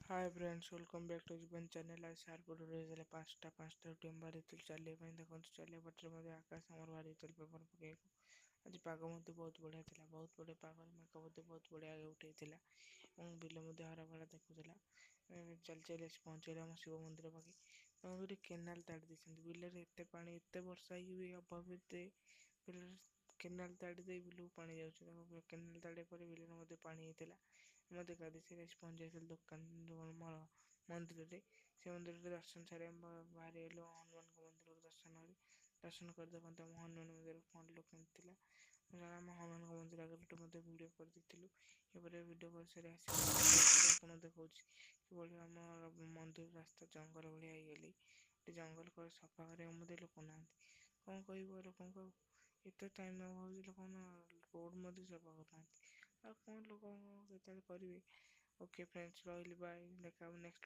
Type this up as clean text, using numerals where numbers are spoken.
Hi friends welcome back to Jeevan channel. आज सारपुर रही पाँचटा टीम बाहरी चलिए देखो चलिए बाटर मध्य आकाश आम बाहरी पेपर पकड़ आज पाग बहुत बढ़िया था। बहुत बढ़िया पाग मेघ बहुत बढ़िया उठे और बिल हरा भरा देखुला। चल चल पहुँचे आम शिव मंदिर पाखे गोटे केनाल ताड़ी देते बिल एत पा एत वर्षा भी अभाव बिल केनाल ताड़ी दे बिल पा जाऊँ केनाल ताड़े पर बिल मध्य पा मत गाधी से पहुँच जाइए दुकान मंदिर से मंदिर दर्शन सारे बाहरी गलु हनुमान मंदिर दर्शन करदे आम हनुमान मंदिर पहुँचलु केमती आम हनुमान मंदिर आगे भिड कर भिड कर सारे आप देखा कि आम मंदिर रास्ता जंगल भाई गली जंगल कर सफा कर लोक ना कौन कह लोक एत टाइम लोक रोड सफा करना कौन लोग करेंगे। ओके फ्रेंड्स रही बाय देखा नेक्स्ट।